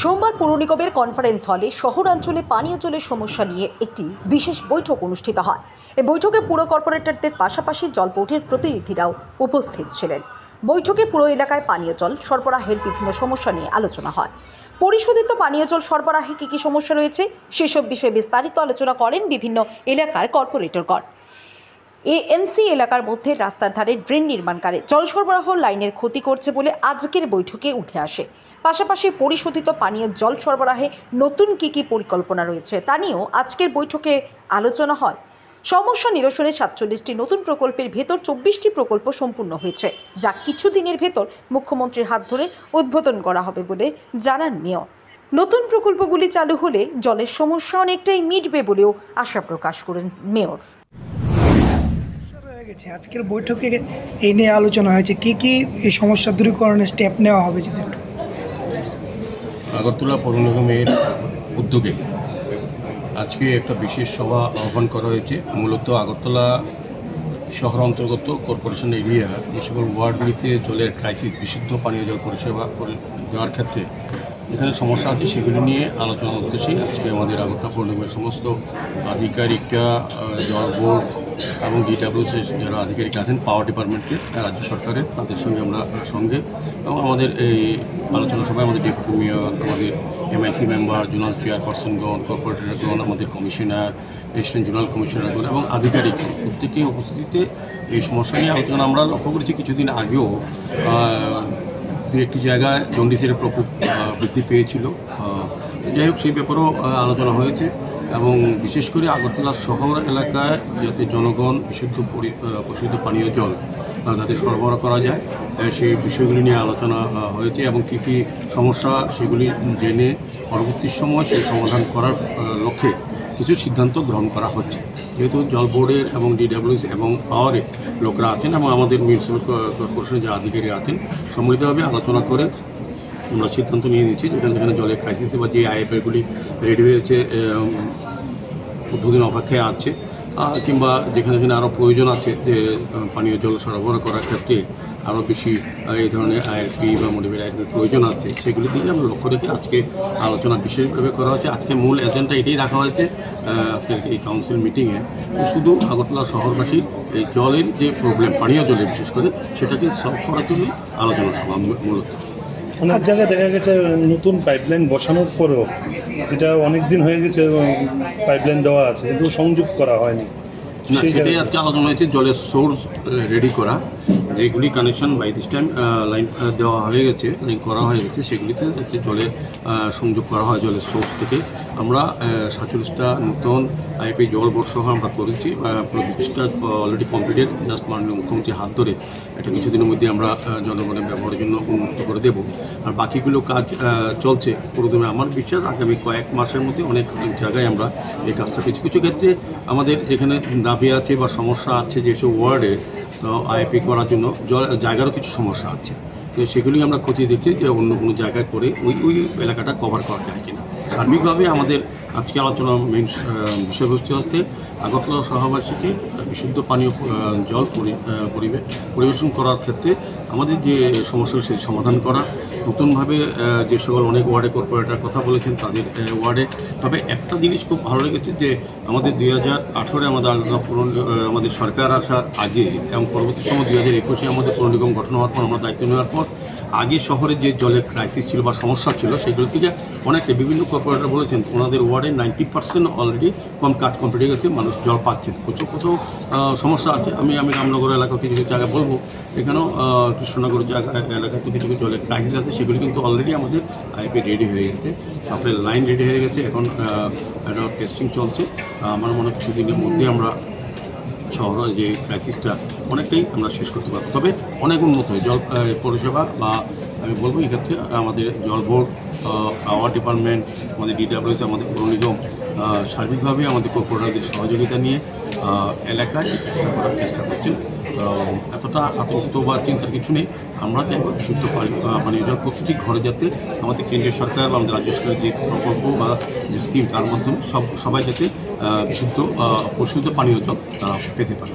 সোমবার পৌর নিগমের কনফারেন্স হলে শহরাঞ্চলে পানীয় জলের সমস্যা নিয়ে একটি বিশেষ বৈঠক অনুষ্ঠিত হয়। এই বৈঠকে পুর কর্পোরেটরদের পাশাপাশি জল বোর্ডের প্রতিনিধিরাও উপস্থিত ছিলেন। বৈঠকে পুরো এলাকায় পানীয় জল সরবরাহের বিভিন্ন সমস্যা নিয়ে আলোচনা হয়। পরিশোধিত পানীয় জল সরবরাহে কী কী সমস্যা রয়েছে সেসব বিষয়ে বিস্তারিত আলোচনা করেন বিভিন্ন এলাকার কর্পোরেটরগণ। এএমসি এলাকার মধ্যে রাস্তার ধারে ড্রেন নির্মাণকারী জল সরবরাহ লাইনের ক্ষতি করছে বলে আজকের বৈঠকে উঠে আসে। পাশাপাশি পরিশোধিত পানীয় জল সরবরাহে নতুন কী পরিকল্পনা রয়েছে তা নিয়েও আজকের বৈঠকে আলোচনা হয়। সমস্যা নিরসনে 47টি নতুন প্রকল্পের ভেতর 24টি প্রকল্প সম্পূর্ণ হয়েছে, যা কিছুদিনের ভেতর মুখ্যমন্ত্রীর হাত ধরে উদ্বোধন করা হবে বলে জানান মেয়র। নতুন প্রকল্পগুলি চালু হলে জলের সমস্যা অনেকটাই মিটবে বলেও আশা প্রকাশ করেন মেয়র। আজকের বৈঠকে এই নিয়ে আলোচনা হয়েছে, কি কি এই সমস্যা দূরীকরণের স্টেপ নেওয়া হবে। যদি আগরতলা পৌর নিগমের উদ্যোগে আজকে একটা বিশেষ সভা আহ্বান করা হয়েছে। মূলত আগরতলা শহর অন্তর্গত কর্পোরেশন এরিয়া এই সকল ওয়ার্ডগুলিতে জলের ক্রাইসিস, বিশুদ্ধ পানীয় জল পরিষেবা দেওয়ার ক্ষেত্রে এখানে সমস্যা আছে সেগুলি নিয়ে আলোচনার উদ্দেশ্যে আজকে আমাদের আগরতলা পৌর নিগমের সমস্ত আধিকারিকরা, জল বোর্ড এবং ডিডব্লিউসি যারা আধিকারিক আছেন, পাওয়ার ডিপার্টমেন্টের, রাজ্য সরকারের, তাদের সঙ্গে আমরা সঙ্গে এবং আমাদের এই আলোচনা সভায় আমাদের ডেপুটি মেয়র, আমাদের এমআইসি মেম্বার, জোনাল চেয়ারপারসনগণ, কর্পোরেটরগণ, আমাদের কমিশনার, অ্যাসিস্ট্যান্ট জোনাল কমিশনারগণ এবং আধিকারিক প্রত্যেকের উপস্থিতিতে এই সমস্যা নিয়ে আলোচনা আমরা লক্ষ্য করেছি। কিছুদিন আগেও একটি জায়গায় জন্ডিসের প্রকোপ বৃদ্ধি পেয়েছিল। যাই হোক, সেই ব্যাপারেও আলোচনা হয়েছে এবং বিশেষ করে আগরতলা শহর এলাকায় যাতে জনগণ পরিশুদ্ধ পানীয় জল যাতে সরবরাহ করা যায় সেই বিষয়গুলি নিয়ে আলোচনা হয়েছে এবং কী কী সমস্যা সেগুলি জেনে পরবর্তী সময় সেই সমাধান করার লক্ষ্যে কিছু সিদ্ধান্ত গ্রহণ করা হচ্ছে। যেহেতু জল বোর্ডের এবং ডিডব্লিউসি এবং পাওয়ারের লোকরা আছেন এবং আমাদের মিউনিসিপ্যাল কর্পোরেশনের যারা আধিকারিক আছেন, সম্মিলিতভাবে আলোচনা করে আমরা সিদ্ধান্ত নিয়ে নিচ্ছি যেখানে যেখানে জলের ক্রাইসিসে বা যে আইএফআইগুলি রেডি হয়েছে, উদ্বোধন অপেক্ষায় আছে, কিংবা যেখানে যেখানে আরও প্রয়োজন আছে যে পানীয় জল সরবরাহ করার ক্ষেত্রে আরও বেশি এই ধরনের আইএফপি বা মোটিভেট আইএফপির প্রয়োজন আছে, সেগুলি দিকে আমরা লক্ষ্য রেখে আজকে আলোচনা বিশেষভাবে করা হয়েছে। আজকে মূল এজেন্ডা এটাই রাখা হয়েছে আজকের এই কাউন্সিল মিটিংয়ে, শুধু আগরতলা শহরবাসীর এই জলের যে প্রবলেম, পানীয় জলের বিশেষ করে, সেটাকে সলভ করার জন্য আলোচনা সভা মূলত। অনেক জায়গায় দেখা গেছে নতুন পাইপলাইন বসানোর পরেও, যেটা অনেক দিন হয়ে গেছে পাইপলাইন দেওয়া আছে কিন্তু সংযোগ করা হয়নি, সেটাই আজকে আলোচনা হয়েছে। জলের সোর্স রেডি করা, যেগুলি connection by this time line দেওয়া হয়ে গেছে, লাইন করা হয়ে গেছে, সেগুলিতে যাতে জলের সংযোগ করা হয় জলের সোর্স থেকে। আমরা 47টা নতুন আইপি জল বোর্ড সহ আমরা করেছি, 25টা অলরেডি কমপ্লিটেড, জাস্ট মাননীয় মুখ্যমন্ত্রীর হাত ধরে এটা কিছুদিনের মধ্যে আমরা জনগণের ব্যবহারের জন্য উন্মুক্ত করে দেব। আর বাকিগুলো কাজ চলছে পুরোদমে। আমার বিশ্বাস আগামী কয়েক মাসের মধ্যে অনেক জায়গায় আমরা এই কাজটা কিছু কিছু ক্ষেত্রে আমাদের যেখানে দাবি আছে বা সমস্যা আছে যেসব ওয়ার্ডে, তো আইপি করার জন্য জায়গারও কিছু সমস্যা আছে, তো সেগুলি আমরা খতিয়ে দেখছি যে অন্য কোনো জায়গায় করে ওই এলাকাটা কভার করা যায় কিনা। সার্বিকভাবে আমাদের আজকে আলোচনা মেন বিষয়বস্তু হচ্ছে আগরতলা শহরবাসীকে বিশুদ্ধ পানীয় জল পরিবেশন করার ক্ষেত্রে আমাদের যে সমস্যা সেই সমাধান করা, নতুনভাবে যে সকল অনেক ওয়ার্ডে কর্পোরেটর কথা বলেছেন তাদের ওয়ার্ডে। তবে একটা জিনিস খুব ভালো লেগেছে যে আমাদের 2018-এ আমাদের সরকার আসার আগে এবং পরবর্তী সময় 2021-এ আমাদের পৌর নিগম গঠন হওয়ার পর, আমরা দায়িত্ব নেওয়ার পর, আগে শহরে যে জলের ক্রাইসিস ছিল বা সমস্যা ছিল সেগুলো থেকে অনেকটা বিভিন্ন কর্পোরেটর বলেছেন ওনাদের ওয়ার্ডে 90% অলরেডি কাজ কমপ্লিট হয়ে গেছে, মানুষ জল পাচ্ছেন। কোথাও সমস্যা আছে, আমি রামনগর এলাকা কিছু কিছু জায়গায় বলবো, এখানেও কৃষ্ণনগর এলাকাতে কিছু কিছু জলের ক্রাইসিস আছে, সেগুলি কিন্তু অলরেডি আমাদের আইপি রেডি হয়ে গেছে, সাপ্লাই লাইন রেডি হয়ে গেছে, এখন একটা টেস্টিং চলছে। আমার মনে হয় কিছুদিনের মধ্যে আমরা শহরের যে ক্রাইসিসটা অনেকটাই আমরা শেষ করতে পারবো। তবে অনেক উন্নত হয় জল পরিষেবা, বা আমি বলবো এক্ষেত্রে আমাদের জল বোর্ড, পাওয়ার ডিপার্টমেন্ট, আমাদের ডিডব্লিউসি, আমাদের পৌর নিগম সার্বিকভাবে আমাদের কর্পোরেটরদের সহযোগিতা নিয়ে এলাকায় চেষ্টা করার চেষ্টা করছেন। এতটা আতঙ্কিত বা চিন্তার কিছু নেই। আমরা চাইব বিশুদ্ধ পানীয় জল প্রতিটি ঘরে যাতে আমাদের কেন্দ্রীয় সরকার বা আমাদের রাজ্য সরকারের যে প্রকল্প বা যে স্কিম তার মাধ্যমে সবাই যাতে পরিশুদ্ধ পানীয় জল তারা পেতে পারে।